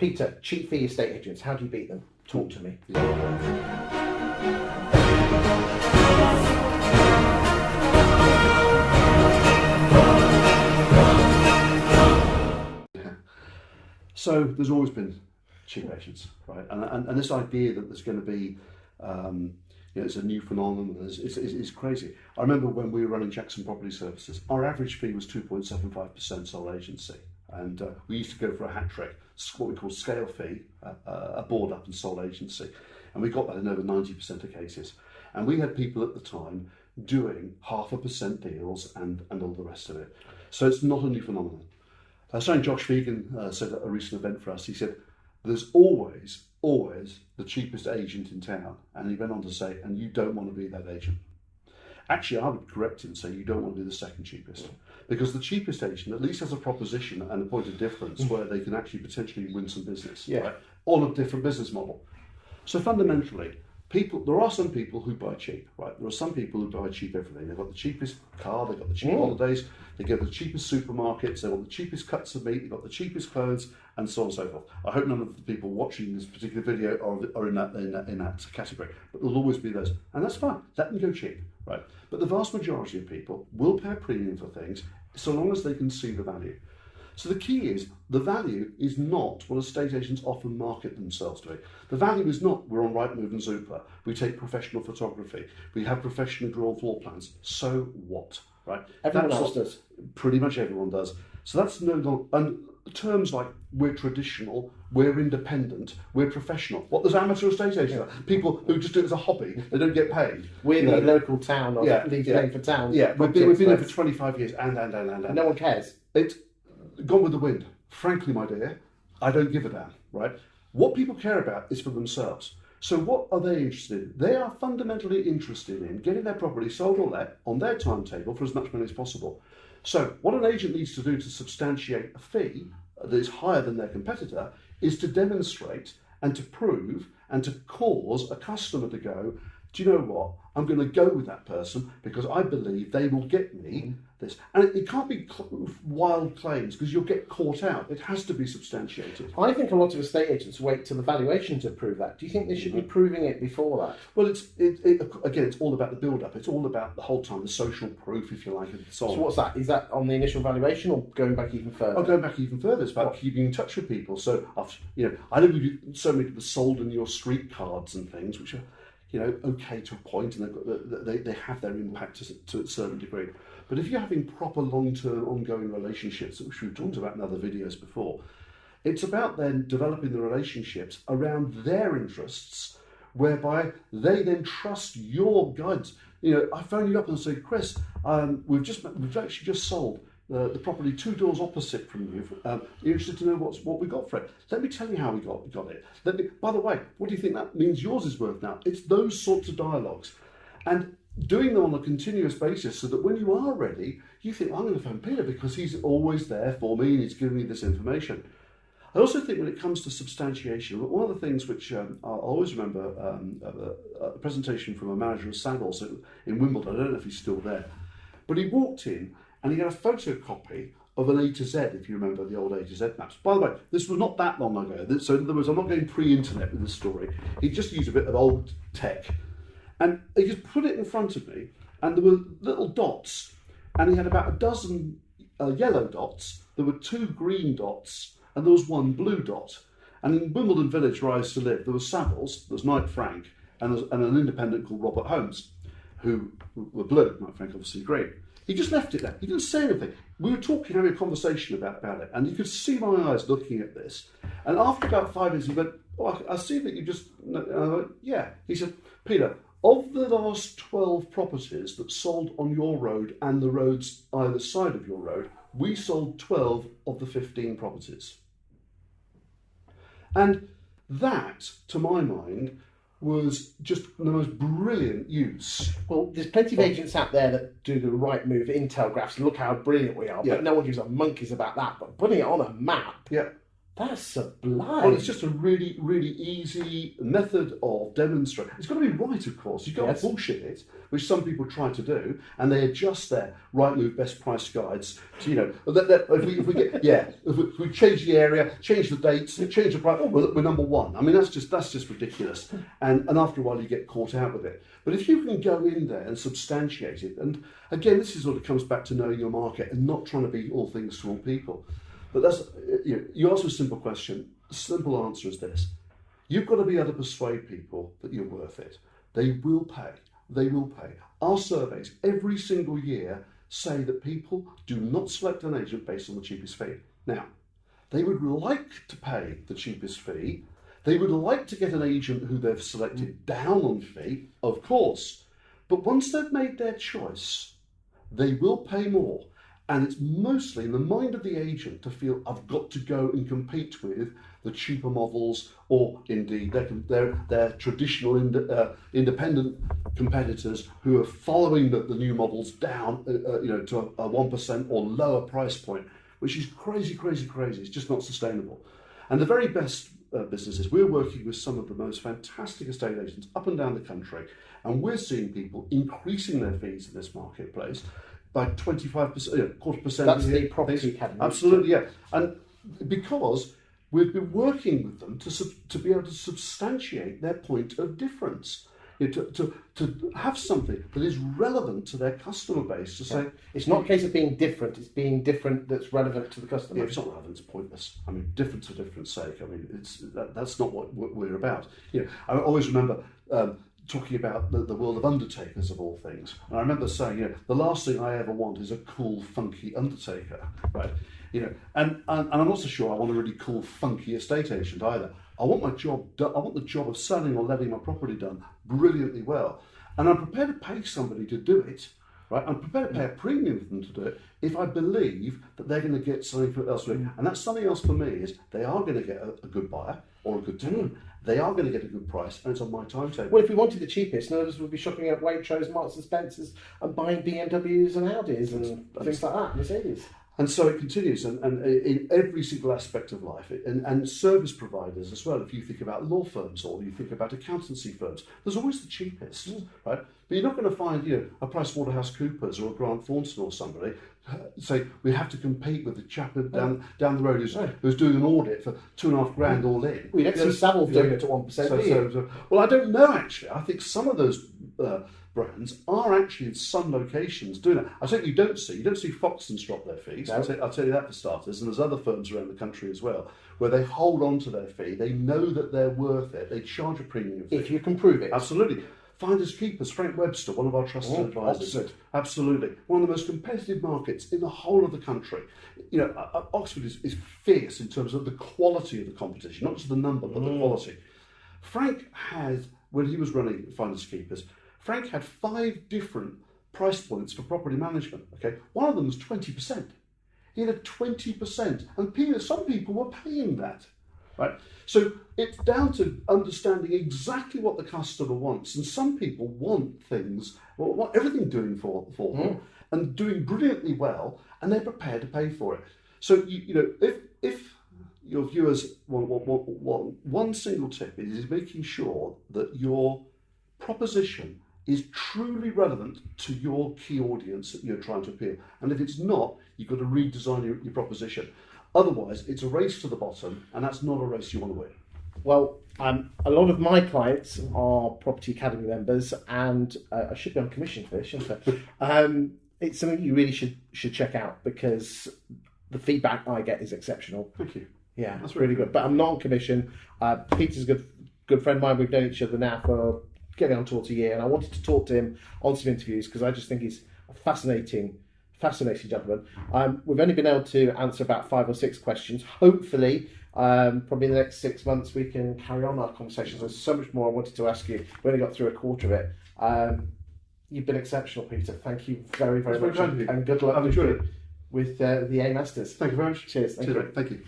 Peter, cheap fee estate agents, how do you beat them? Talk to me. So there's always been cheap agents, right? And this idea that there's going to be, it's a new phenomenon is crazy. I remember when we were running Jackson Property Services, our average fee was 2.75% sole agency. And we used to go for a hat trick, what we call scale fee, a board up and sole agency. And we got that in over 90% of cases. And we had people at the time doing 0.5% deals and all the rest of it. So it's not a new phenomenon. Something Josh Vegan said at a recent event for us, he said, there's always the cheapest agent in town. And he went on to say, and you don't want to be that agent. Actually, I would correct him and say you don't want to be the second cheapest. Because the cheapest agent at least has a proposition and a point of difference where they can actually potentially win some business, right? On a different business model. So fundamentally, there are some people who buy cheap, right? There are some people who buy cheap everything. They've got the cheapest car, they've got the cheap holidays, they go to the cheapest supermarkets, they want the cheapest cuts of meat, they've got the cheapest clothes, and so on and so forth. I hope none of the people watching this particular video are in that category, but there'll always be those, and that's fine. Let them go cheap, right? But the vast majority of people will pay a premium for things so long as they can see the value. So the key is, the value is not what estate agents often market themselves to be. The value is not, we're on Rightmove and Zoopla, we take professional photography, we have professionally drawn floor plans. So what, right? Everyone else does. Pretty much everyone does. So that's no longer, and terms like we're traditional, we're independent, we're professional. What does amateur estate agents are? People who just do it as a hobby, they don't get paid. We're the local town, or leads paying for town. Yeah, we've been there for 25 years, and. No one cares. It's gone with the wind. Frankly, my dear, I don't give a damn, right? What people care about is for themselves. So what are they interested in? They are fundamentally interested in getting their property sold or let on their timetable for as much money as possible. So what an agent needs to do to substantiate a fee that is higher than their competitor is to demonstrate and to prove and to cause a customer to go, do you know what? I'm going to go with that person because I believe they will get me this. And it can't be wild claims because you'll get caught out. It has to be substantiated. I think a lot of estate agents wait till the valuation to prove that. Do you think they should be proving it before that? Well, again, it's all about the build-up. It's all about the whole time, the social proof, if you like, and so on. So what's that? Is that on the initial valuation or going back even further? Oh, going back even further. It's about keeping in touch with people. So, I know we do so many people sold in your street cards and things, which are, okay to a point, and they have their impact to a certain degree. But if you're having proper long-term ongoing relationships, which we've talked about in other videos before, it's about then developing the relationships around their interests, whereby they then trust your guidance. I phone you up and say, Chris, we've actually just sold the property 2 doors opposite from you. You're interested to know what we got for it. Let me tell you how we got it. By the way, what do you think that means yours is worth now? It's those sorts of dialogues. And doing them on a continuous basis so that when you are ready, you think, I'm going to phone Peter because he's always there for me and he's giving me this information. I also think when it comes to substantiation, one of the things which I always remember, a presentation from a manager of Savills in Wimbledon, I don't know if he's still there, but he walked in and he had a photocopy of an A to Z, if you remember the old A to Z maps. By the way, this was not that long ago, so in other words, I'm not going pre-internet with this story. He just used a bit of old tech. And he just put it in front of me, and there were little dots, and he had about a dozen yellow dots, there were 2 green dots, and there was 1 blue dot. And in Wimbledon Village, where I used to live, there was Savills, there was Knight Frank, and an independent called Robert Holmes, who were blue, Knight Frank obviously green. He just left it there. He didn't say anything. We were talking, having a conversation about it, and you could see my eyes looking at this. And after about 5 minutes, he went, oh, I see that you just... And I went, yeah. He said, Peter, of the last 12 properties that sold on your road and the roads either side of your road, we sold 12 of the 15 properties. And that, to my mind, was just the most brilliant use. Well, there's plenty of agents out there that do the Rightmove Intel graphs, look how brilliant we are, but no one gives a monkeys about that. But putting it on a map, That's sublime. Well, it's just a really, really easy method of demonstrating. It's got to be right, of course. You've got to bullshit it, which some people try to do, and they adjust their right move best price guides to, if we change the area, change the dates, change the price, we're number one. I mean, that's just ridiculous. And after a while, you get caught out with it. But if you can go in there and substantiate it, and again, this is what it comes back to knowing your market and not trying to be all things to all people. But that's, you ask a simple question. The simple answer is this. You've got to be able to persuade people that you're worth it. They will pay. They will pay. Our surveys every single year say that people do not select an agent based on the cheapest fee. Now, they would like to pay the cheapest fee. They would like to get an agent who they've selected down on fee, of course. But once they've made their choice, they will pay more. And it's mostly in the mind of the agent to feel I've got to go and compete with the cheaper models, or indeed their traditional independent competitors who are following the new models down, to a 1% or lower price point, which is crazy, crazy, crazy. It's just not sustainable. And the very best businesses, we're working with some of the most fantastic estate agents up and down the country, and we're seeing people increasing their fees in this marketplace by 25%, quarter percent. That's the property academy. Absolutely, yeah. And because we've been working with them to be able to substantiate their point of difference, to have something that is relevant to their customer base. To say it's not a case of being different; it's being different that's relevant to the customer. Yeah, if it's not relevant, it's pointless. I mean, different for difference sake. I mean, that's not what we're about. I always remember. Talking about the world of undertakers of all things. And I remember saying, the last thing I ever want is a cool, funky undertaker, right? And I'm not so sure I want a really cool, funky estate agent either. I want my job done. I want the job of selling or letting my property done brilliantly well. And I'm prepared to pay somebody to do it, right? I'm prepared to pay a premium for them to do it if I believe that they're going to get something else for it. And that something else for me is they are going to get a good buyer or a good tenant. They are going to get a good price, and it's on my timetable. Well, if we wanted the cheapest, none of us would be shopping at Waitrose, Marks and Spencers, and buying BMWs and Audis and things like that, Mercedes. And so it continues, and in every single aspect of life, and service providers as well. If you think about law firms or you think about accountancy firms, there's always the cheapest, right? But you're not going to find, a PricewaterhouseCoopers or a Grant Thornton or somebody say we have to compete with the chap down the road who's doing an audit for $2,500 all in. We don't see Savills doing it at 1%. Well, I don't know actually. I think some of those brands are actually in some locations doing that. I think you don't see Foxtons drop their fees. No. I'll tell you that for starters. And there's other firms around the country as well where they hold on to their fee. They know that they're worth it. They charge a premium fee. If you can prove it. Absolutely. Finders Keepers, Frank Webster, one of our trusted advisors. Oxford. Absolutely. One of the most competitive markets in the whole of the country. Oxford is fierce in terms of the quality of the competition, not just the number, but the quality. Frank had, when he was running Finders Keepers, Frank had 5 different price points for property management. Okay, one of them was 20%. He had a 20%, and some people were paying that. Right? So it's down to understanding exactly what the customer wants, and some people want things, want everything doing for them, and doing brilliantly well, and they're prepared to pay for it. So if your viewers want one single tip, it is making sure that your proposition is truly relevant to your key audience that you're trying to appeal. And if it's not, you've got to redesign your proposition. Otherwise, it's a race to the bottom, and that's not a race you want to win. Well, a lot of my clients are Property Academy members, and I should be on commission for this, shouldn't I? It's something you really should check out, because the feedback I get is exceptional. Thank you. Yeah, that's really good. But I'm not on commission. Peter's a good friend of mine. We've known each other now for getting on towards a year, and I wanted to talk to him on some interviews because I just think he's a fascinating gentleman. We've only been able to answer about 5 or 6 questions. Hopefully, probably in the next 6 months, we can carry on our conversations. There's so much more I wanted to ask you. We only got through a quarter of it. You've been exceptional, Peter. Thank you very, very much. And good luck with the A Masters. Thank you very much. Cheers. Thank you.